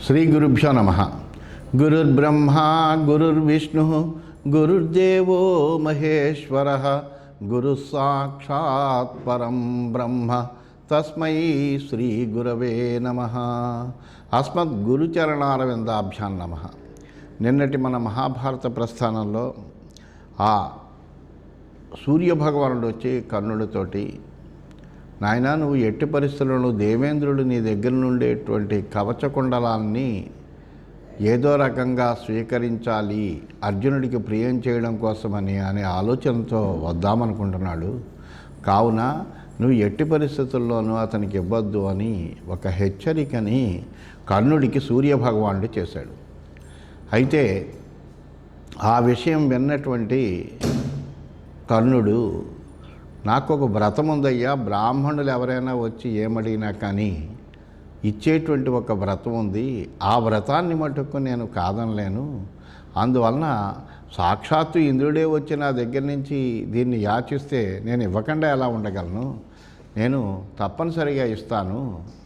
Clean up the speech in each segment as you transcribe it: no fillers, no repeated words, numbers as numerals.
శ్రీ గురుభ్యో నమః. గురుర్బ్రహ్మా గురుర్విష్ణుః గురుర్దేవో మహేశ్వరః గురుః సాక్షాత్ పరం బ్రహ్మ తస్మై శ్రీ గురవే నమః. అస్మద్ గురుచరణారవిందాభ్యాం నమః. నిన్నటి మన మహాభారత ప్రస్థానంలో ఆ సూర్యభగవానుడు వచ్చి కర్ణుడితోటి, నాయనా నువ్వు ఎట్టి పరిస్థితులను దేవేంద్రుడు నీ దగ్గర నుండేటువంటి కవచకుండలాన్ని ఏదో రకంగా స్వీకరించాలి, అర్జునుడికి ప్రియం చేయడం కోసమని అనే ఆలోచనతో వద్దామనుకుంటున్నాడు. కావున నువ్వు ఎట్టి పరిస్థితుల్లోనూ అతనికి ఇవ్వద్దు అని ఒక హెచ్చరికని కర్ణుడికి సూర్యభగవానుడు చేశాడు. అయితే ఆ విషయం విన్నటువంటి కర్ణుడు, నాకు ఒక వ్రతం ఉందయ్యా, బ్రాహ్మణులు ఎవరైనా వచ్చి ఏమడిగినా కానీ ఇచ్చేటువంటి ఒక వ్రతం ఉంది, ఆ వ్రతాన్ని మటుకు నేను కాదనలేను. అందువలన సాక్షాత్తు ఇంద్రుడే వచ్చి నా దగ్గర నుంచి దీన్ని యాచిస్తే నేను ఇవ్వకుండా ఎలా ఉండగలను, నేను తప్పనిసరిగా ఇస్తాను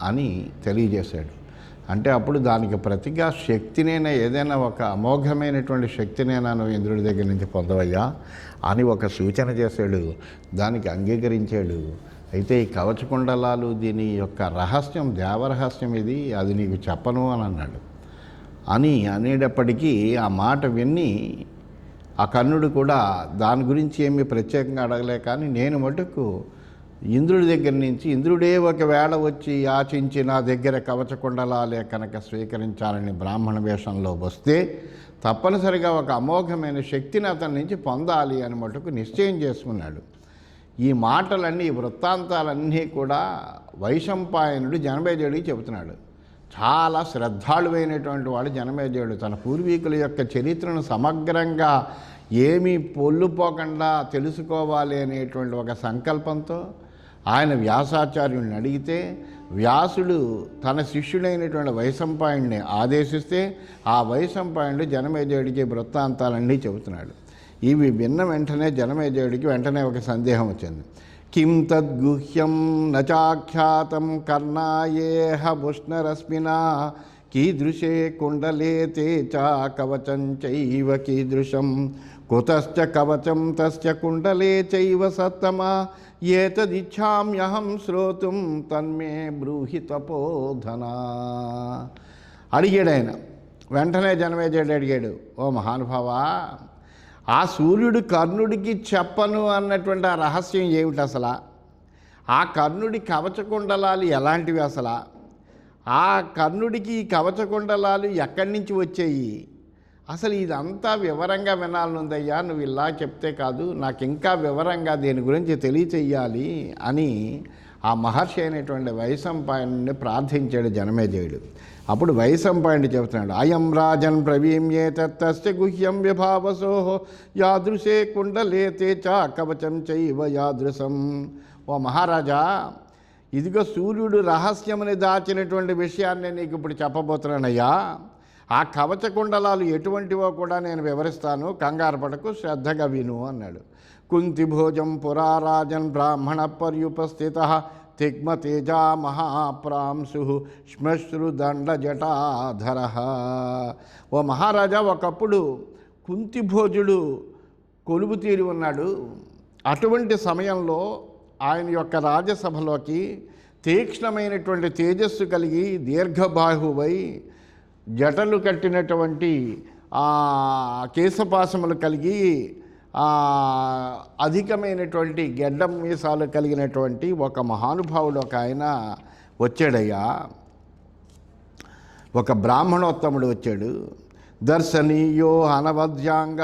అని తెలియజేశాడు. అంటే అప్పుడు దానికి ప్రతిగా శక్తినైనా, ఏదైనా ఒక అమోఘమైనటువంటి శక్తినైనా నువ్వు ఇంద్రుడి దగ్గర నుంచి పొందవయ్యా అని ఒక సూచన చేశాడు. దానికి అంగీకరించాడు. అయితే ఈ కవచకుండలాలు దీని యొక్క రహస్యం, దేవరహస్యం ఇది, అది నీకు చెప్పను అని అన్నాడు. అనేటప్పటికీ ఆ మాట విని ఆ కర్ణుడు కూడా దాని గురించి ఏమీ ప్రత్యేకంగా అడగలే. కానీ నేను మటుకు ఇంద్రుడి దగ్గర నుంచి, ఇంద్రుడే ఒకవేళ వచ్చి యాచించి నా దగ్గర కవచకుండలాలే కనుక స్వీకరించాలని బ్రాహ్మణ వేషంలో వస్తే తప్పనిసరిగా ఒక అమోఘమైన శక్తిని అతని నుంచి పొందాలి అని మటుకు నిశ్చయం చేసుకున్నాడు. ఈ మాటలన్నీ, ఈ వృత్తాంతాలన్నీ కూడా వైశంపాయనుడు జనమేజయుడికి చెబుతున్నాడు. చాలా శ్రద్ధాళువైనటువంటి వాడు జనమేజయుడు. తన పూర్వీకుల యొక్క చరిత్రను సమగ్రంగా ఏమీ పొల్లుపోకుండా తెలుసుకోవాలి అనేటువంటి ఒక సంకల్పంతో ఆయన వ్యాసాచార్యుడిని అడిగితే, వ్యాసుడు తన శిష్యుడైనటువంటి వైశంపాయనుడిని ఆదేశిస్తే ఆ వైశంపాయనుడు జనమేజయుడికి వృత్తాంతాలన్నీ చెబుతున్నాడు. ఇవి విన్న వెంటనే జనమేజయుడికి వెంటనే ఒక సందేహం వచ్చింది. కిం తద్గుహ్యం నచాఖ్యాతం కర్ణాయేహ భుష్ణరశ్మినా కీదృశే కుండలే తే చ కవచం చైవ కీదృశం కుతశ్చ కవచం తస్య కుండలే చైవ సత్తమా ఏతదిచ్ఛామ్యహం శ్రోతుం తన్మే బ్రూహి తపోధనా. అడిగాడు ఆయన. వెంటనే జనమేజయుడు అడిగాడు, ఓ మహానుభావా, ఆ సూర్యుడు కర్ణుడికి చెప్పను అన్నటువంటి ఆ రహస్యం ఏమిటి అసలు? ఆ కర్ణుడి కవచకుండలాలు ఎలాంటివి అసలు? ఆ కర్ణుడికి ఈ కవచకుండలాలు ఎక్కడి నుంచి వచ్చాయి? అసలు ఇదంతా వివరంగా వినాలనుందయ్యా, నువ్వు ఇలా చెప్తే కాదు, నాకు ఇంకా వివరంగా దీని గురించి తెలియచెయ్యాలి అని ఆ మహర్షి అయినటువంటి వైశంపాయనుడిని ప్రార్థించాడు జనమేజయుడు. అప్పుడు వైశంపాయనుడు చెబుతున్నాడు, అయం రాజన్ ప్రవీమ్యేతస్య గుహ్యం విభావసో యాదృశే కుండలే తే చ కవచం చైవ యాదృశం. ఓ మహారాజా, ఇదిగో సూర్యుడు రహస్యముని దాచినటువంటి విషయాన్ని నీకు ఇప్పుడు చెప్పబోతున్నానయ్యా. ఆ కవచకుండలాలు ఎటువంటివో కూడా నేను వివరిస్తాను, కంగారు పడకు, శ్రద్ధగా విను అన్నాడు. కుంతిభోజం పురారాజన్ బ్రాహ్మణ పర్యుపస్థిత తిగ్మతేజా మహాప్రాంశు శ్మశ్రుదండ జటాధర. ఓ మహారాజా, ఒకప్పుడు కుంతిభోజుడు కొలువు తీరి ఉన్నాడు. అటువంటి సమయంలో ఆయన యొక్క రాజసభలోకి తీక్ష్ణమైనటువంటి తేజస్సు కలిగి దీర్ఘబాహువై జటలు కట్టినటువంటి కేశపాశములు కలిగి అధికమైనటువంటి గెడ్డం మీసాలు కలిగినటువంటి ఒక మహానుభావుడు ఒక ఆయన వచ్చాడయ్యా. ఒక బ్రాహ్మణోత్తముడు వచ్చాడు. దర్శనీయో అనవద్యాంగ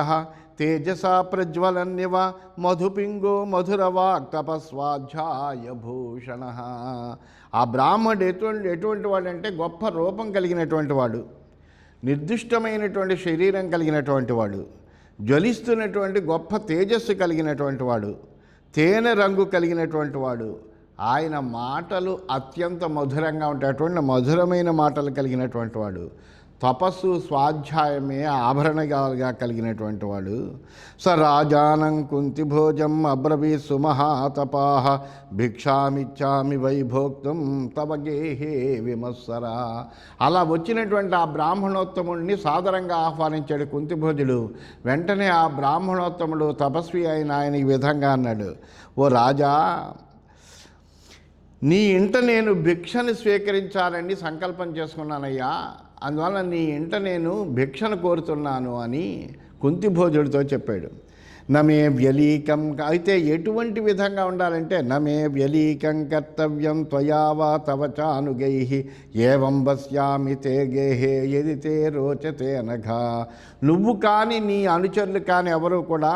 తేజసా ప్రజ్వలన్యవ మధుపింగో మధురవాక్ తపస్వాధ్యాయ భూషణ. ఆ బ్రాహ్మణుడు ఎటువంటి వాడంటే గొప్ప రూపం కలిగినటువంటి వాడు, నిర్దిష్టమైనటువంటి శరీరం కలిగినటువంటి వాడు, జ్వలిస్తున్నటువంటి గొప్ప తేజస్సు కలిగినటువంటి వాడు, తేనె రంగు కలిగినటువంటి వాడు. ఆయన మాటలు అత్యంత మధురంగా ఉంటాయి, అటువంటి మధురమైన మాటలు కలిగినటువంటి వాడు. తపస్సు స్వాధ్యాయమే ఆభరణగా కలిగినటువంటి వాడు. స రాజానం కుంతిభోజం అబ్రవీత్ సుమహాతపా భిక్షామిచ్చామి వైభోక్తం తవ గేహే విమత్సరా. అలా వచ్చినటువంటి ఆ బ్రాహ్మణోత్తముడిని సాదరంగా ఆహ్వానించాడు కుంతిభోజుడు. వెంటనే ఆ బ్రాహ్మణోత్తముడు తపస్వి అయిన ఆయన ఈ విధంగా అన్నాడు, ఓ రాజా, నీ ఇంట నేను భిక్షను స్వీకరించాలని సంకల్పం చేసుకున్నానయ్యా, అందువల్ల నీ ఇంట నేను భిక్షను కోరుతున్నాను అని కుంతిభోజుడితో చెప్పాడు. నమే వ్యలీకం, అయితే ఎటువంటి విధంగా ఉండాలంటే నమే వ్యలీకం కర్తవ్యం త్వయావా తవ చానుగై ఏవం వస్యామి తే గేహే యది తే రోచతే అనఘా. నువ్వు కానీ నీ అనుచరులు కానీ ఎవరు కూడా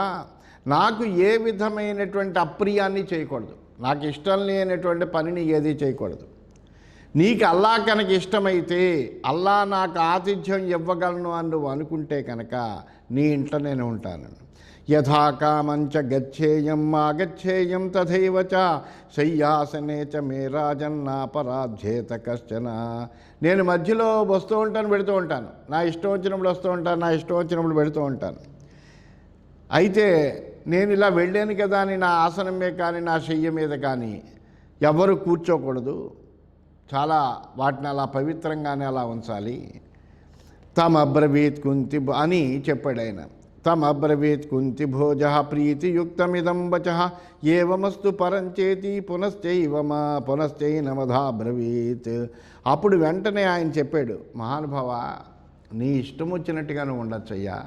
నాకు ఏ విధమైనటువంటి అప్రియాన్ని చేయకూడదు, నాకు ఇష్టం లేనటువంటి పనిని ఏది చేయకూడదు. నీకు అల్లా కనుక ఇష్టమైతే, అల్లా నాకు ఆతిథ్యం ఇవ్వగలను అని నువ్వు అనుకుంటే కనుక నీ ఇంట్లో నేను ఉంటాను. యథాకామంచ గచ్చేయం ఆగచ్చేయం తథైవ చ శయ్యాసనే చ మే రాజన్నాపరాధ్యేత కశ్చన. నేను మధ్యలో వస్తూ ఉంటాను, పెడుతూ ఉంటాను, నా ఇష్టం వచ్చినప్పుడు వస్తూ ఉంటాను, నా ఇష్టం వచ్చినప్పుడు పెడుతూ ఉంటాను. అయితే నేను ఇలా వెళ్ళాను కదా అని నా ఆసనం మీద కానీ నా శయ్య మీద కానీ ఎవరు కూర్చోకూడదు, చాలా వాటిని అలా పవిత్రంగానే అలా ఉంచాలి. తమబ్రవీత్ కుంతి అని చెప్పాడు ఆయన. తమబ్రవీత్ కుంతి భోజ ప్రీతియుక్తమిదం వచ ఏవమస్తు పరంచేతి పునశ్చైనమధా బ్రవీత్. అప్పుడు వెంటనే ఆయన చెప్పాడు, మహానుభావ, నీ ఇష్టం వచ్చినట్టుగా నువ్వు ఉండొచ్చయ్యా,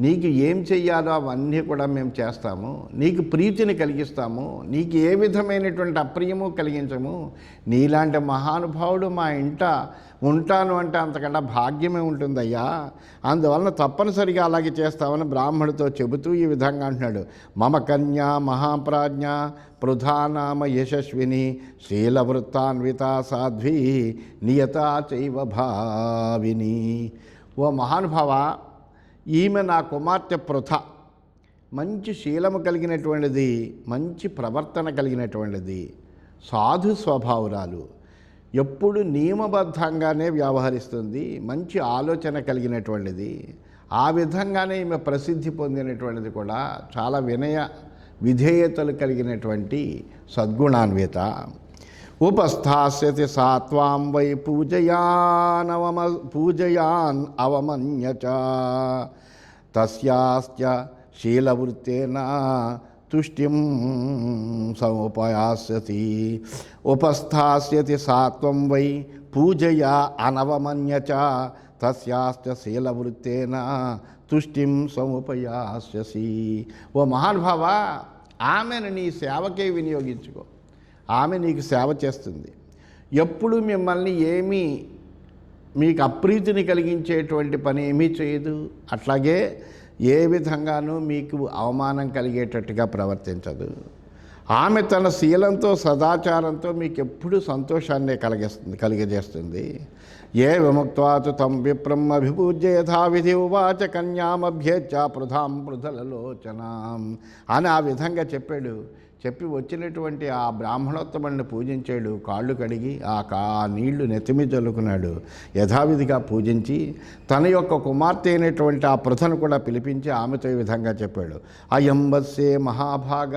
నీకు ఏం చెయ్యాలో అవన్నీ కూడా మేము చేస్తాము, నీకు ప్రీతిని కలిగిస్తాము, నీకు ఏ విధమైనటువంటి అప్రియము కలిగించము. నీలాంటి మహానుభావుడు మా ఇంట ఉంటాను అంటే అంతకన్నా భాగ్యమే ఉంటుందయ్యా, అందువలన తప్పనిసరిగా అలాగే చేస్తామని బ్రాహ్మణుడితో చెబుతూ ఈ విధంగా అంటున్నాడు. మమ కన్యా మహాప్రాజ్ఞ పృథానామ యశస్విని శీలవృత్తాన్విత సాధ్వి నియతా చైవ భావిని. ఓ మహానుభావ, ఈమె నా కుమార్తె పృథ, మంచి శీలము కలిగినటువంటిది, మంచి ప్రవర్తన కలిగినటువంటిది, సాధు స్వభావురాలు, ఎప్పుడు నియమబద్ధంగానే వ్యవహరిస్తుంది, మంచి ఆలోచన కలిగినటువంటిది. ఆ విధంగానే ఈమె ప్రసిద్ధి పొందినటువంటిది కూడా చాలా వినయ విధేయతలు కలిగినటువంటి సద్గుణాన్విత. ఉపస్థాస్యతి సాత్వాం వై పూజయాన్ అవమన్య చ తస్యాస్య శీలవృత్తేన తుష్టిం సముపయాస్యతి. ఉపస్థాస్యతి సాత్వం వై పూజయా అనవమన్య చ తస్యాస్య శీలవృత్తేన తుష్టిం సముపయాస్యసి. ఓ మహానుభావ, ఆమెను నీ సేవకే వినియోగించుకో, ఆమె నీకు సేవ చేస్తుంది. ఎప్పుడు మిమ్మల్ని మీకు అప్రీతిని కలిగించేటువంటి పని ఏమీ చేయదు, అట్లాగే ఏ విధంగానూ మీకు అవమానం కలిగేటట్టుగా ప్రవర్తించదు. ఆమె తన శీలంతో సదాచారంతో మీకు ఎప్పుడు సంతోషాన్ని కలిగజేస్తుంది. ఏ విముక్త్వాతు తం విప్రం అభిపూజ్య యథావిధి ఉవాచ కన్యామభ్యేచ్ఛ పృథాం పృథలలోచనాం అని ఆ విధంగా చెప్పాడు. చెప్పి వచ్చినటువంటి ఆ బ్రాహ్మణోత్తముడిని పూజించాడు. కాళ్ళు కడిగి ఆ నీళ్లు నెత్తిమి చల్లుకున్నాడు. యథావిధిగా పూజించి తన యొక్క కుమార్తె అయినటువంటి ఆ పృథను కూడా పిలిపించి ఆమెతో ఈ విధంగా చెప్పాడు. అయం వస్సే మహాభాగ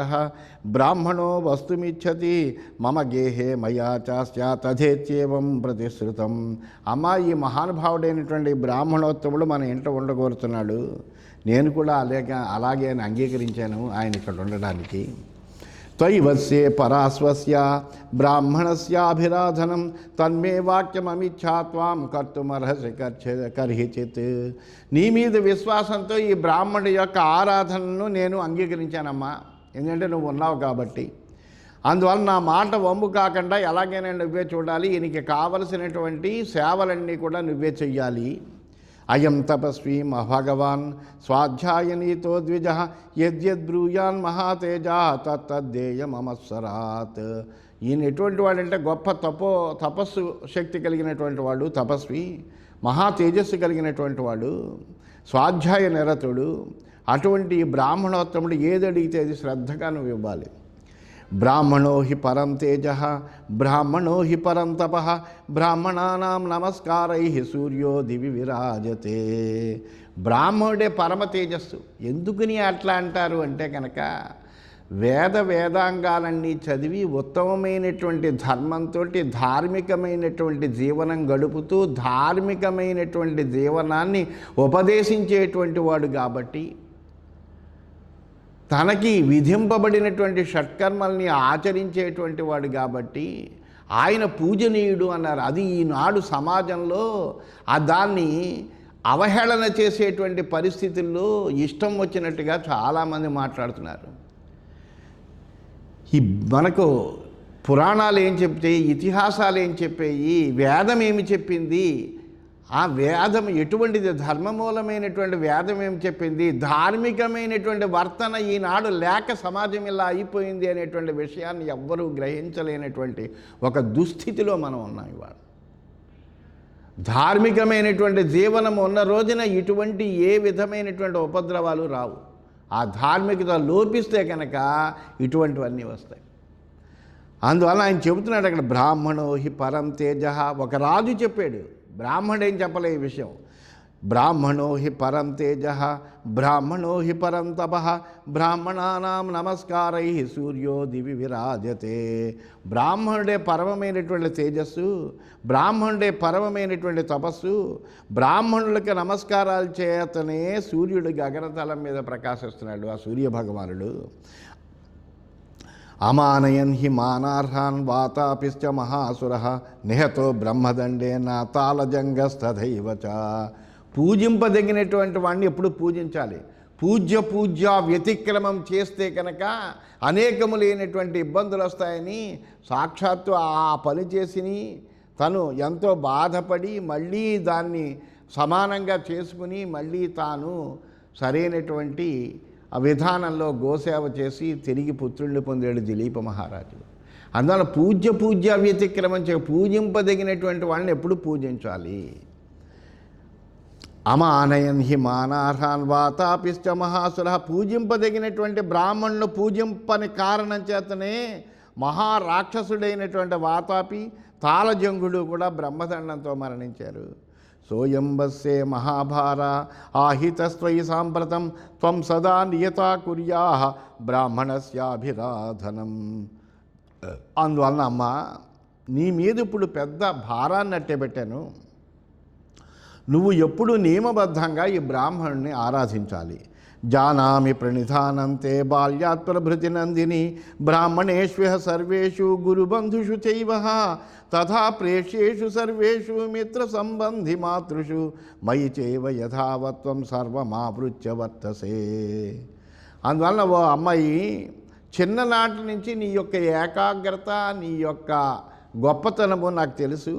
బ్రాహ్మణో వస్తుమిచ్చతి మమ గేహే మయా చాస్య తథేత్యేవం ప్రతిశ్రుతం. అమ్మ, ఈ మహానుభావుడైనటువంటి బ్రాహ్మణోత్తముడు మన ఇంట ఉండగోరుతున్నాడు, నేను కూడా అలాగే అంగీకరించాను ఆయన ఇక్కడ ఉండడానికి. త్వయివస్యే పరాస్వస్య బ్రాహ్మణస్యాభిరాధనం తన్మే వాక్యమమిచ్చా త్వాం కర్తుమర్హసి కర్హిచిత్. నీ మీద విశ్వాసంతో ఈ బ్రాహ్మణుడి యొక్క ఆరాధనను నేను అంగీకరించానమ్మా, ఎందుకంటే నువ్వు ఉన్నావు కాబట్టి. అందువల్ల నా మాట వమ్ము కాకుండా ఎలాగైనా నువ్వే చూడాలి, ఈయనకి కావలసినటువంటి సేవలన్నీ కూడా నువ్వే చెయ్యాలి. అయం తపస్వీ భగవాన్ స్వాధ్యాయనీతో ద్విజ యద్యద్బ్రూయాన్ మహాతేజా తత్తద్దేయమమస్సరాత్. ఈయన ఎటువంటి వాడంటే గొప్ప తపస్సు శక్తి కలిగినటువంటి వాడు, తపస్వి, మహా తేజస్సు కలిగినటువంటి వాడు, స్వాధ్యాయ నిరతుడు. అటువంటి బ్రాహ్మణోత్తముడు ఏది అడిగితే అది శ్రద్ధగా నువ్వు ఇవ్వాలి. బ్రాహ్మణో హి పరం తేజ, బ్రాహ్మణో హి పరం తప, బ్రాహ్మణానాం నమస్కారై సూర్యో దివి విరాజతే. బ్రాహ్మణుడే పరమ తేజస్సు. ఎందుకని అట్లా అంటారు అంటే కనుక వేదాంగాలన్నీ చదివి ఉత్తమమైనటువంటి ధర్మంతో ధార్మికమైనటువంటి జీవనం గడుపుతూ ధార్మికమైనటువంటి జీవనాన్ని ఉపదేశించేటువంటి వాడు కాబట్టి, తనకి విధింపబడినటువంటి షట్కర్మల్ని ఆచరించేటువంటి వాడు కాబట్టి ఆయన పూజనీయుడు అన్నారు. అది ఈనాడు సమాజంలో దాన్ని అవహేళన చేసేటువంటి పరిస్థితుల్లో ఇష్టం వచ్చినట్టుగా చాలామంది మాట్లాడుతున్నారు. ఈ మనకు పురాణాలు ఏం చెప్తాయి, ఇతిహాసాలు ఏం చెప్పాయి, వేదం ఏమి చెప్పింది, ఆ వేదం ఎటువంటిది, ధర్మమూలమైనటువంటి వేదం ఏమి చెప్పింది, ధార్మికమైనటువంటి వర్తన ఈనాడు లేక సమాజం ఇలా అయిపోయింది అనేటువంటి విషయాన్ని ఎవ్వరూ గ్రహించలేనటువంటి ఒక దుస్థితిలో మనం ఉన్నాం ఇవాళ. ధార్మికమైనటువంటి జీవనం ఉన్న రోజున ఇటువంటి ఏ విధమైనటువంటి ఉపద్రవాలు రావు. ఆ ధార్మికత లోపిస్తే కనుక ఇటువంటివన్నీ వస్తాయి. అందువల్ల ఆయన చెబుతున్నాడు అక్కడ బ్రాహ్మణో హి పరం తేజ. ఒక రాజు చెప్పాడు, బ్రాహ్మణుడు ఏం చెప్పలే ఈ విషయం. బ్రాహ్మణో హి పరం తేజ, బ్రాహ్మణో హి పరం తప, బ్రాహ్మణానాం నమస్కారై సూర్యో దివి విరాజతే. బ్రాహ్మణుడే పరమమైనటువంటి తేజస్సు, బ్రాహ్మణుడే పరమమైనటువంటి తపస్సు, బ్రాహ్మణులకు నమస్కారాలు చేతనే సూర్యుడు గగనతలం మీద ప్రకాశిస్తున్నాడు, ఆ సూర్య భగవానుడు. అమానయన్ హి మానార్హాన్ వాతాపిశ్చ మహాసుర నిహతో బ్రహ్మదండేన తాళజంగస్తథైవచ. పూజింపదగినటువంటి వాడిని ఎప్పుడు పూజించాలి. పూజ్య వ్యతిక్రమం చేస్తే కనుక అనేకములైనటువంటి ఇబ్బందులు వస్తాయని సాక్షాత్తు ఆ పని చేసిని తను ఎంతో బాధపడి మళ్ళీ దాన్ని సమానంగా చేసుకుని మళ్ళీ తాను సరైనటువంటి ఆ విధానంలో గోసేవ చేసి తిరిగి పుత్రుల్ని పొందాడు దిలీప మహారాజు. అందువల్ల పూజ్య వ్యతిక్రమం పూజింపదగినటువంటి వాళ్ళని ఎప్పుడు పూజించాలి. అమానయన్ హి మానార్హాన్ వాతాపిశ్చ మహాసుర. పూజింపదగినటువంటి బ్రాహ్మణులు పూజింపని కారణం చేతనే మహారాక్షసుడైనటువంటి వాతాపి తాళజంగుడు కూడా బ్రహ్మదండంతో మరణించారు. సోయంబస్సే మహాభార ఆహితస్త్వయి సాంప్రతం త్వం సదా నియతా కుర్యాః బ్రాహ్మణస్యాభిరాధనం. అందువలన అమ్మ నీ మీద ఇప్పుడు పెద్ద భారాన్ని అట్టేబెట్టాను. నువ్వు ఎప్పుడు నియమబద్ధంగా ఈ బ్రాహ్మణుని ఆరాధించాలి. జానామి ప్రణిధానంతే బాల్యాత్ ప్రభృతి నందిని బ్రాహ్మణేష్విహ సర్వేషు గురుబంధుషు చైవ తథా ప్రేష్యేషు సర్వేషు మిత్ర సంబంధి మాతృషు మయి చైవ యథావత్వం సర్వమావృత్య వర్తసే. అందువలన ఓ అమ్మాయి, చిన్ననాటి నుంచి నీ యొక్క ఏకాగ్రత, నీ యొక్క గొప్పతనము నాకు తెలుసు.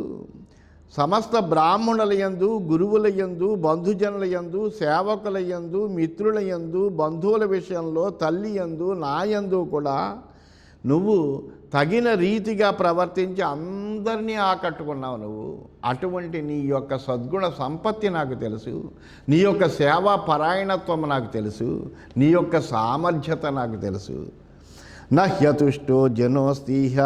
సమస్త బ్రాహ్మణుల యందు, గురువుల యందు, బంధుజనుల యందు, సేవకుల యందు, మిత్రుల యందు, బంధువుల విషయంలో, తల్లి యందు, నా యందు కూడా నువ్వు తగిన రీతిగా ప్రవర్తించి అందరినీ ఆకట్టుకున్నావు. నువ్వు అటువంటి నీ యొక్క సద్గుణ సంపత్తి నాకు తెలుసు, నీ యొక్క సేవా పరాయణత్వం నాకు తెలుసు, నీ యొక్క సామర్థ్యత నాకు తెలుసు. నహ్యతుష్టో జనోస్తీహ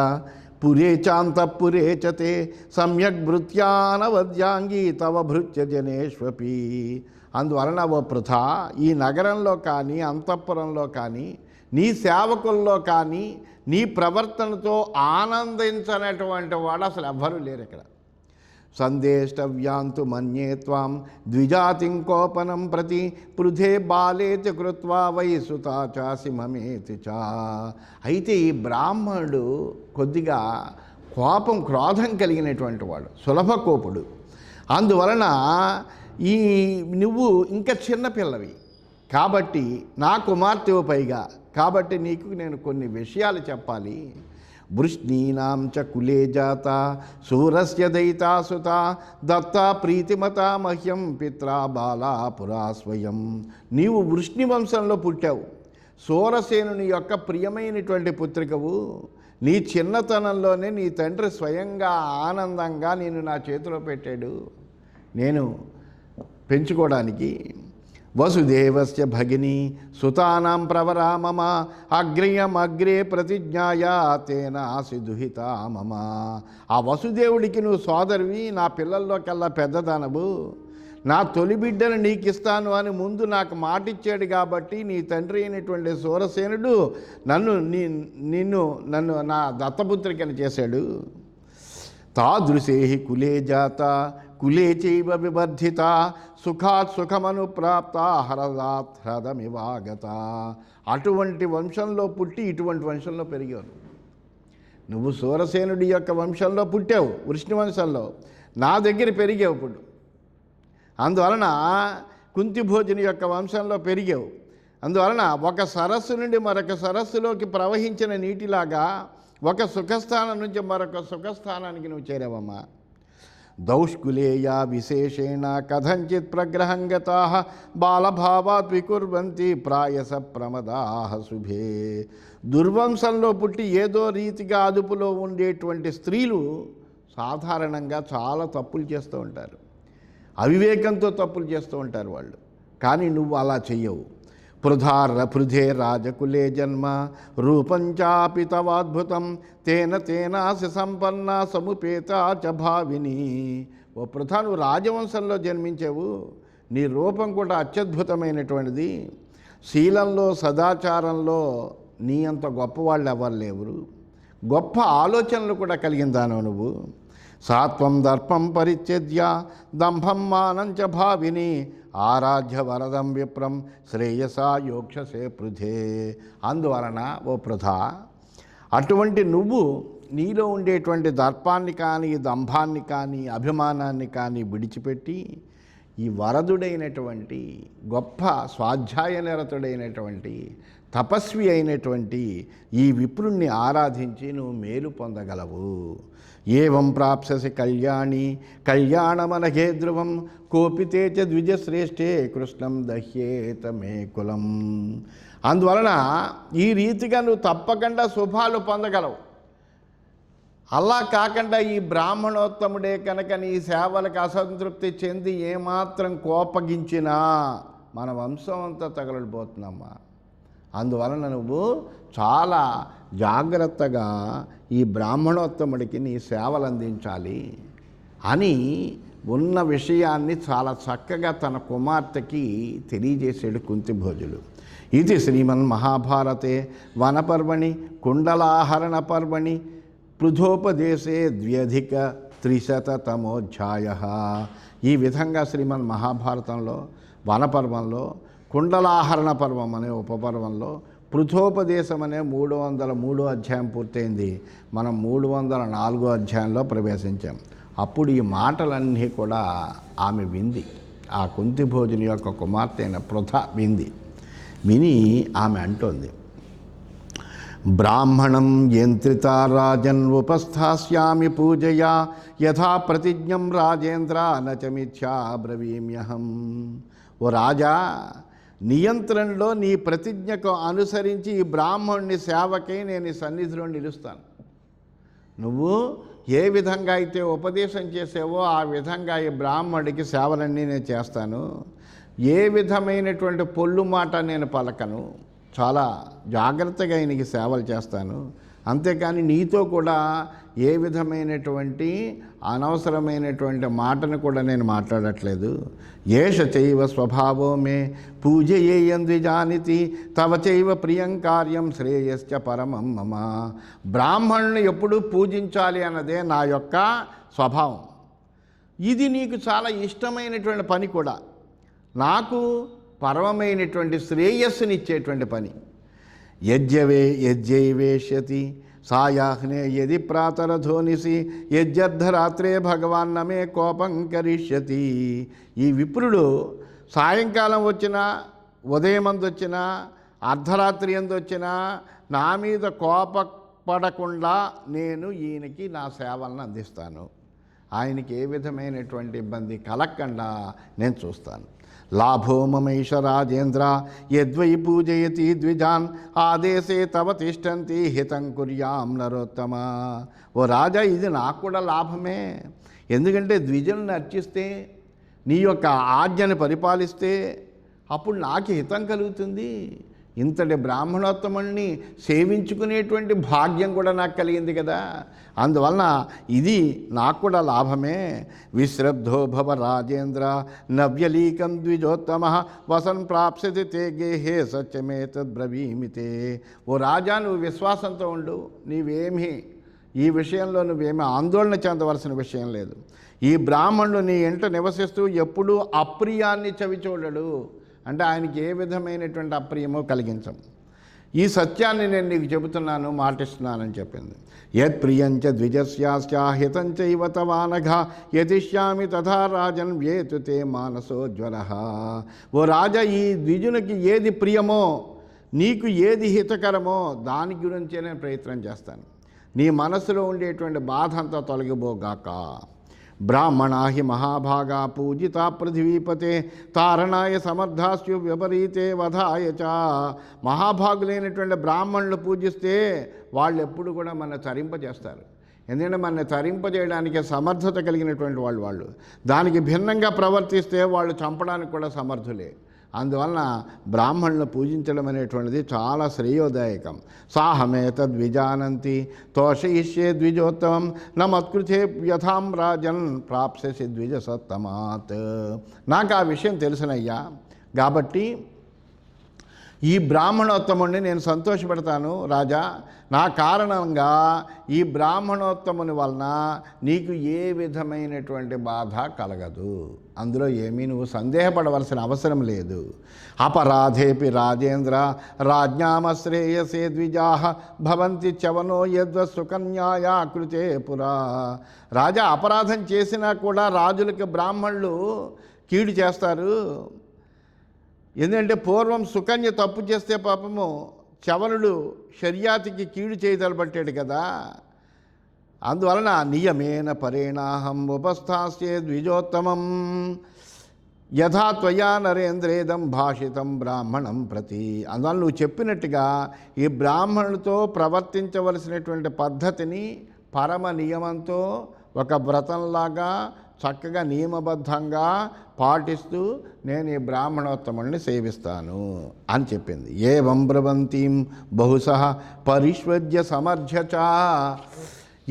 పురే చాంతఃపురే చతే సమ్యక్ భృత్యానవద్యాంగి తవ భృత్య జనేష్వపి. అందువలన ఓ పృథా, ఈ నగరంలో కానీ అంతఃపురంలో కానీ నీ సేవకుల్లో కానీ నీ ప్రవర్తనతో ఆనందించనటువంటి వాడు అసలు ఎవ్వరూ లేరు ఇక్కడ. సందేష్టవ్యాంతు మన్యే త్వాం ద్విజాతిం కోపనం ప్రతి పృథే బాలేతి కృత్వా వై సుతా చాసి మమేతి చా. అయితే ఈ బ్రాహ్మణుడు కొద్దిగా క్రోధం కలిగినటువంటి వాడు, సులభ కోపుడు. అందువలన నువ్వు ఇంకా చిన్నపిల్లవి కాబట్టి, నా కుమార్తెవు పైగా కాబట్టి నీకు నేను కొన్ని విషయాలు చెప్పాలి. వృష్ణీనాం చ కులే జాత సూరస్య దయితాసుత దత్తా ప్రీతిమతా మహ్యం పిత్రా బాలా పురా స్వయం. నీవు వృష్ణి వంశంలో పుట్టావు, సూరసేనుని యొక్క ప్రియమైనటువంటి పుత్రికవు. నీ చిన్నతనంలోనే నీ తండ్రి స్వయంగా ఆనందంగా నేను నా చేతిలో పెట్టాడు నేను పెంచుకోవడానికి. వసుదేవస్య భగిని సుతానాం ప్రవరా మమ అగ్రయమగ్రే ప్రతిజ్ఞాయా తేనాసి దుహితా మమ. ఆ వసుదేవుడికి నువ్వు సోదరివి, నా పిల్లల్లోకెల్లా పెద్దదానవు, నా తొలి బిడ్డను నీకు ఇస్తాను అని ముందు నాకు మాటిచ్చాడు కాబట్టి నీ తండ్రి అయినటువంటి సూరసేనుడు నన్ను నా దత్తపుత్రికను చేశాడు. తాదృశే కులే జాత కులే చైవ వివర్ధిత సుఖాత్ సుఖమను ప్రాప్త హరదాత్ హ్రదమివాగత. అటువంటి వంశంలో పుట్టి ఇటువంటి వంశంలో పెరిగావు. నువ్వు సూరసేనుడి యొక్క వంశంలో పుట్టావు, వృష్ణివంశంలో, నా దగ్గర పెరిగావు. ఇప్పుడు అందువలన కుంతిభోజుని యొక్క వంశంలో పెరిగావు. అందువలన ఒక సరస్సు నుండి మరొక సరస్సులోకి ప్రవహించిన నీటిలాగా ఒక సుఖస్థానం నుంచి మరొక సుఖస్థానానికి నువ్వు చేరావమ్మా. దౌష్కులేయ విశేషేణ కథంచిత్ ప్రగ్రహంగతా బాలభావాత్ వికుర్వంతి ప్రాయస ప్రమదాహ శుభే. దుర్వంశంలో పుట్టి ఏదో రీతిగా అదుపులో ఉండేటువంటి స్త్రీలు సాధారణంగా చాలా తప్పులు చేస్తూ ఉంటారు, అవివేకంతో తప్పులు చేస్తూ ఉంటారు వాళ్ళు. కానీ నువ్వు అలా చెయ్యవు. పృథే రాజకులే జన్మ రూపంచాపి తవాద్భుతం తేనాసి సంపన్న సముపేత చ భావిని. ఓ పృథా, నువ్వు రాజవంశంలో జన్మించావు, నీ రూపం కూడా అత్యద్భుతమైనటువంటిది. శీలంలో సదాచారంలో నీ అంత గొప్పవాళ్ళు ఎవరు లేరు. గొప్ప ఆలోచనలు కూడా కలిగిందాను నువ్వు. సాత్వం దర్పం పరిత్యజ్య దంభం మానంచ భావిని ఆరాధ్య వరదం విప్రం శ్రేయసా యోక్షసే పృథే. అందువలన ఓ పృథా, అటువంటి నువ్వు నీలో ఉండేటువంటి దర్పాన్ని కానీ దంభాన్ని కానీ అభిమానాన్ని కానీ విడిచిపెట్టి ఈ వరదుడైనటువంటి గొప్ప స్వాధ్యాయ నిరతుడైనటువంటి తపస్వి అయినటువంటి ఈ విప్రుణ్ణి ఆరాధించి నువ్వు మేలు పొందగలవు. ఏవం ప్రాప్స్యసి కళ్యాణమనఘే ధ్రువం కోపితే చ ద్విజశ్రేష్ఠే కృష్ణం దహ్యేత మే కులం. అందువలన ఈ రీతిగా నువ్వు తప్పకుండా శుభాలు పొందగలవు. అలా కాకుండా ఈ బ్రాహ్మణోత్తముడే కనుక నీ సేవలకు అసంతృప్తి చెంది ఏమాత్రం కోపగించినా మన వంశం అంతా తగలడిపోతుందమ్మా. అందువలన నువ్వు చాలా జాగ్రత్తగా ఈ బ్రాహ్మణోత్తముడికి నీ సేవలు అందించాలి అని ఉన్న విషయాన్ని చాలా చక్కగా తన కుమార్తెకి తెలియజేసాడు కుంతిభోజుడు. ఇది శ్రీమన్మహాభారతే వనపర్వణి కుండలాహరణ పర్వణి పృథోపదేశే 2,300తమోధ్యాయ. ఈ విధంగా శ్రీమన్మహాభారతంలో వనపర్వంలో కుండలాహరణ పర్వం అనే ఉపపర్వంలో పృథోపదేశం అనే 303 అధ్యాయం పూర్తయింది. మనం 304 అధ్యాయంలో ప్రవేశించాం. అప్పుడు ఈ మాటలన్నీ కూడా ఆమె వింది. ఆ కుంతిభోజుని యొక్క కుమార్తె అయిన పృథ విని ఆమె అంటోంది, బ్రాహ్మణం యంత్రిత రాజన్ ఉపస్థాస్యామి పూజయా యథా ప్రతిజ్ఞం రాజేంద్ర నచమిథ్యా బ్రవీమ్యహం. ఓ రాజా, నియంత్రణలో నీ ప్రతిజ్ఞకు అనుసరించి ఈ బ్రాహ్మణుని సేవకై నేను ఈ సన్నిధిలో నిలుస్తాను. నువ్వు ఏ విధంగా అయితే ఉపదేశం చేసావో ఆ విధంగా ఈ బ్రాహ్మణుడికి సేవలన్నీ నేను చేస్తాను. ఏ విధమైనటువంటి పొల్లు మాట నేను పలకను. చాలా జాగ్రత్తగా ఆయనకి సేవలు చేస్తాను. అంతేకాని నీతో కూడా ఏ విధమైనటువంటి అనవసరమైనటువంటి మాటను కూడా నేను మాట్లాడట్లేదు. ఏష చైవ స్వభావో మే పూజయేయం ద్విజానితి తవ చైవ ప్రియం కార్యం శ్రేయశ్చ పరమం మమ. బ్రాహ్మణుని ఎప్పుడూ పూజించాలి అన్నదే నా యొక్క స్వభావం. ఇది నీకు చాలా ఇష్టమైనటువంటి పని కూడా, నాకు పరమమైనటువంటి శ్రేయస్సునిచ్చేటువంటి పని. యజ్జైవేష్యతి సాయాహ్నే యది ప్రాతరధోనిసి యజ్జర్ధరాత్రే భగవాన్ నమే కోపం కరిష్యతి. ఈ విప్రుడు సాయంకాలం వచ్చినా, ఉదయమందు వచ్చినా, అర్ధరాత్రి ఎందు వచ్చినా నా మీద కోపపడకుండా నేను ఈయనకి నా సేవలను అందిస్తాను. ఆయనకి ఏ విధమైనటువంటి ఇబ్బంది కలగకుండా నేను చూస్తాను. లాభో మమైష రాజేంద్ర యద్వై పూజయతి ద్విజాన్ ఆదేశే తవ తిష్టంతి హితం కుర్యాం నరోత్తమ. ఓ రాజా, ఇది నాకు కూడా లాభమే. ఎందుకంటే ద్విజులను అర్చిస్తే, నీ యొక్క ఆజ్ఞను పరిపాలిస్తే అప్పుడు నాకు హితం కలుగుతుంది. ఇంతటి బ్రాహ్మణోత్తముణ్ణి సేవించుకునేటువంటి భాగ్యం కూడా నాకు కలిగింది కదా. అందువలన ఇది నాకు కూడా లాభమే. విశ్రబ్ధో భవ రాజేంద్ర నవ్యలీకం ద్విజోత్తమ వసన్ ప్రాప్స్యతి తే గేహే సత్యమేతద్బ్రవీమితే. ఓ రాజా, నువ్వు విశ్వాసంతో ఉండు. నీవేమీ ఈ విషయంలో నువ్వేమీ ఆందోళన చెందవలసిన విషయం లేదు. ఈ బ్రాహ్మణుడు నీ ఇంట నివసిస్తూ ఎప్పుడూ అప్రియాన్ని చవి చూడడు. అంటే ఆయనకి ఏ విధమైనటువంటి అప్రియమో కలిగించం. ఈ సత్యాన్ని నేను నీకు చెబుతున్నాను, మాటిస్తున్నానని చెప్పింది. యత్ ప్రియంచ ద్విజస్యాస్య హితంచ ఇవ తవానఘ యతిష్యామి తథా రాజన్ వ్యేతు తే మానసోజ్వలః. ఓ రాజా, ఈ ద్విజునికి ఏది ప్రియమో, నీకు ఏది హితకరమో దాని గురించే నేను ప్రయత్నం చేస్తాను. నీ మనసులో ఉండేటువంటి బాధ అంతా తొలగిపోగాక. బ్రాహ్మణా హి మహాభాగా పూజితా పృథివీపతే తారణాయ సమర్థాస్యు విపరీతే వధాయ చ. మహాభాగులైనటువంటి బ్రాహ్మణులు పూజిస్తే వాళ్ళు ఎప్పుడు కూడా మన తరింపజేస్తారు. ఎందుకంటే మన తరింపజేయడానికి సమర్థత కలిగినటువంటి వాళ్ళు. దానికి భిన్నంగా ప్రవర్తిస్తే వాళ్ళు చంపడానికి కూడా సమర్థులే. అందువలన బ్రాహ్మణులను పూజించడం అనేటువంటిది చాలా శ్రేయోదాయకం. సాహమేతద్విజానంతి తోషయిష్యే ద్విజోత్తమం నమత్కృతే వ్యథాం రాజన్ ప్రాప్స్యసి ద్విజసత్తమాత్. నాకు ఆ విషయం తెలుసునయ్యా, కాబట్టి ఈ బ్రాహ్మణోత్తముని నేను సంతోషపెడతాను రాజా. నా కారణంగా ఈ బ్రాహ్మణోత్తముని వలన నీకు ఏ విధమైనటువంటి బాధ కలగదు. అందులో ఏమీ నువ్వు సందేహపడవలసిన అవసరం లేదు. అపరాధేపి రాజేంద్ర రాజ్ఞామశ్రేయసే ద్విజాః భవంతి చవనో యద్వ సుకన్యాయా కృతే పురా. రాజా, అపరాధం చేసినా కూడా రాజులకి బ్రాహ్మణులు కీడు చేస్తారు. ఎందుకంటే పూర్వం సుకన్య తప్పు చేస్తే పాపము చవనుడు శర్యాతికి కీడు చేయదలబట్టాడు కదా. అందువలన నియమేన పరేణాహం ఉపస్థాస్యే ద్విజోత్తమం యథా త్వయా నరేంద్రేదం భాషితం బ్రాహ్మణం ప్రతి. అందువల్ల నువ్వు చెప్పినట్టుగా ఈ బ్రాహ్మణులతో ప్రవర్తించవలసినటువంటి పద్ధతిని పరమ నియమంతో ఒక వ్రతంలాగా చక్కగా నియమబద్ధంగా పాటిస్తూ నేను ఈ బ్రాహ్మణోత్తముల్ని సేవిస్తాను అని చెప్పింది. ఏవం బ్రవంతీం బహుశః పరిష్వజ్య సమర్థ్య చ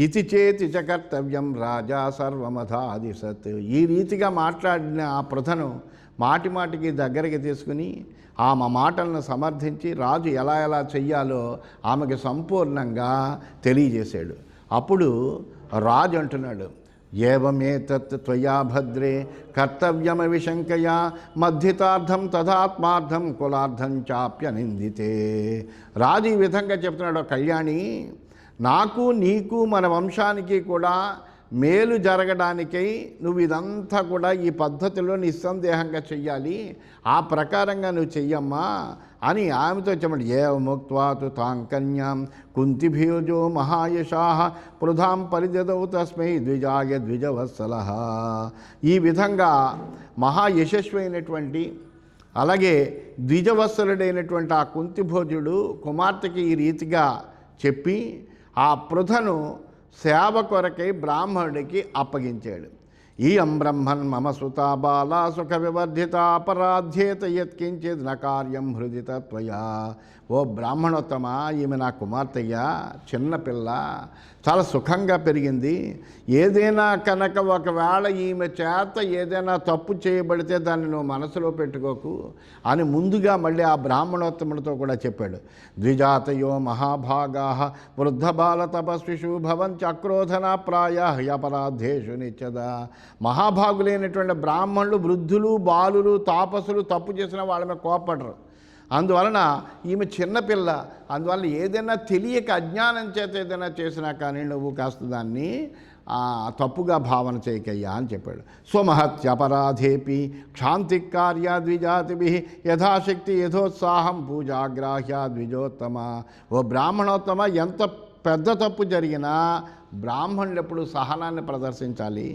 ఇతి చేతి చ కర్తవ్యం రాజా సర్వమధాదిశత్. ఈ రీతిగా మాట్లాడిన ఆ పృథను మాటిమాటికి దగ్గరికి తీసుకుని ఆమె మాటలను సమర్థించి రాజు ఎలా ఎలా చెయ్యాలో ఆమెకి సంపూర్ణంగా తెలియజేశాడు. అప్పుడు రాజు అంటున్నాడు, ఏవమేతత్ త్వయా భద్రే కర్తవ్యమవిశంకయా మధ్యతార్థం తదాత్మార్థం కులార్థం చాప్యనిందితే. రాజు ఈ విధంగా చెప్తున్నాడు, కళ్యాణి, నాకు నీకు మన వంశానికి కూడా మేలు జరగడానికై నువ్వు ఇదంతా కూడా ఈ పద్ధతిలో నిస్సందేహంగా చెయ్యాలి, ఆ ప్రకారంగా నువ్వు చెయ్యమ్మా అని ఆమెతో చెప్పండి. ఏవముక్త్వాతు తాం కన్యాం కుంతిభీజో మహాయశాః పృథాం పరిదదౌ తస్మై ద్విజాయ ద్విజవత్సలః. ఈ విధంగా మహాయశస్వైనటువంటి అలాగే ద్విజవత్సలుడైనటువంటి ఆ కుంతిభోజుడు కుమార్తెకి ఈ రీతిగా చెప్పి ఆ పృథను సేవ కొరకై బ్రాహ్మణుడికి అప్పగించాడు. ఇయం బ్రహ్మన్ మమ సుతా బాలా సుఖ వివర్ధిత అపరాధ్యేత యత్కించిద్ న కార్యం హృదిత త్వయా. ఓ బ్రాహ్మణోత్తమ, ఈమె నా కుమార్తెయ్య, చిన్నపిల్ల, చాలా సుఖంగా పెరిగింది. ఏదైనా కనుక ఒకవేళ ఈమె చేత ఏదైనా తప్పు చేయబడితే దాన్ని నువ్వు మనసులో పెట్టుకోకు అని ముందుగా మళ్ళీ ఆ బ్రాహ్మణోత్తముడితో కూడా చెప్పాడు. ద్విజాతయో మహాభాగా వృద్ధ బాల తపస్విషు భవంతి అక్రోధన ప్రాయ అపరాధేషు నిత్యద. మహాభాగులైనటువంటి బ్రాహ్మణులు వృద్ధులు బాలులు తాపసులు తప్పు చేసిన వాళ్ళ మీద కోపడరు. అందువలన ఈమె చిన్నపిల్ల, అందువల్ల ఏదైనా తెలియక అజ్ఞానం చేత ఏదైనా చేసినా కానీ నువ్వు కాస్త దాన్ని తప్పుగా భావన చేయకయ్యా అని చెప్పాడు. స్వమహత్యపరాధేపి క్షాంతి కార్య ద్విజాతిభి యథాశక్తి యథోత్సాహం పూజాగ్రాహ్య ద్విజోత్తమ. ఓ బ్రాహ్మణోత్తమ, ఎంత పెద్ద తప్పు జరిగినా బ్రాహ్మణులు ఎప్పుడు సహనాన్ని ప్రదర్శించాలి,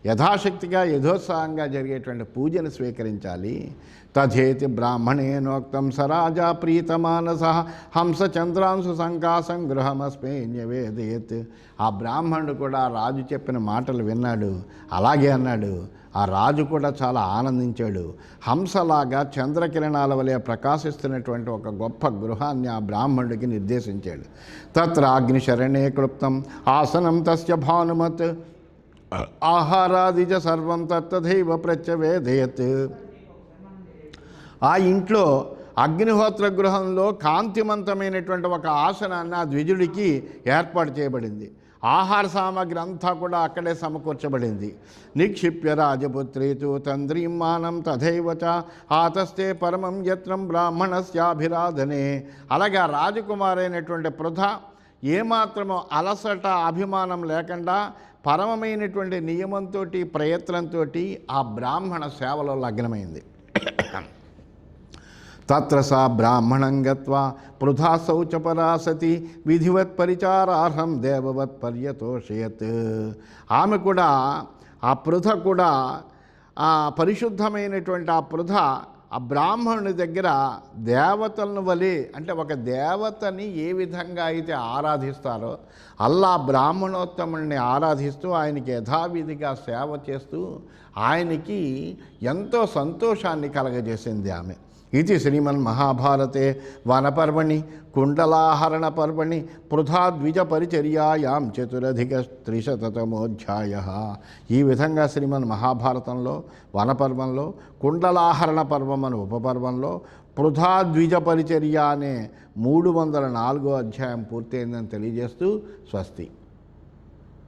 యథాశక్తిగా యథోత్సాహంగా జరిగేటువంటి పూజను స్వీకరించాలి. తథేతి బ్రాహ్మణేనోక్తం సరాజా ప్రీతమానస హంస చంద్రాంశు సంకాసం గృహమస్మే న్యవేదయత్. ఆ బ్రాహ్మణుడు కూడా రాజు చెప్పిన మాటలు విన్నాడు, అలాగే అన్నాడు. ఆ రాజు కూడా చాలా ఆనందించాడు. హంసలాగా చంద్రకిరణాల వలె ప్రకాశిస్తున్నటువంటి ఒక గొప్ప గృహాన్ని ఆ బ్రాహ్మణుడికి నిర్దేశించాడు. తత్ర అగ్నిశరణే క్లుప్తం ఆసనం తస్య భానుమత్ ఆహారాదిజ సర్వం తత్తథైవ ప్రత్యవేదయత్. ఆ ఇంట్లో అగ్నిహోత్ర గృహంలో కాంతిమంతమైనటువంటి ఒక ఆసనాన్ని ఆ ద్విజుడికి ఏర్పాటు చేయబడింది. ఆహార సామాగ్రి అంతా కూడా అక్కడే సమకూర్చబడింది. నిక్షిప్య రాజపుత్రీతు తంద్రీమానం తథైవచ ఆతస్తే పరమం యత్నం బ్రాహ్మణస్యాభిరాధనే. అలాగే ఆ రాజకుమారైనటువంటి పృథ ఏమాత్రమో అలసట అభిమానం లేకుండా పరమమైనటువంటి నియమంతో ప్రయత్నంతో ఆ బ్రాహ్మణ సేవలో లగ్నమైంది. తత్ర సా బ్రాహ్మణం గత్వా పృథా శౌచపరా సతి విధివత్ పరిచారార్హం దేవవత్ పర్యతోషయత్. ఆమె కూడా ఆ పృథ కూడా ఆ పరిశుద్ధమైనటువంటి ఆ పృథ ఆ బ్రాహ్మణుని దగ్గర దేవతలను వలె, అంటే ఒక దేవతని ఏ విధంగా అయితే ఆరాధిస్తారో అల్లా బ్రాహ్మణోత్తముని ఆరాధిస్తూ ఆయనకి యథావిధిగా సేవ చేస్తూ ఆయనకి ఎంతో సంతోషాన్ని కలగజేసింది ఆమె. ఇది శ్రీమన్మహాభారతే వనపర్వణి కుండలాహరణ పర్వణి పృథాద్విజ పరిచర్యాయాం 4,300తమోధ్యాయ. ఈ విధంగా శ్రీమన్మహాభారతంలో వనపర్వంలో కుండలాహరణ పర్వం అనే ఉపపర్వంలో పృథాద్విజ పరిచర్య అనే 304వ అధ్యాయం పూర్తయిందని తెలియజేస్తూ స్వస్తి.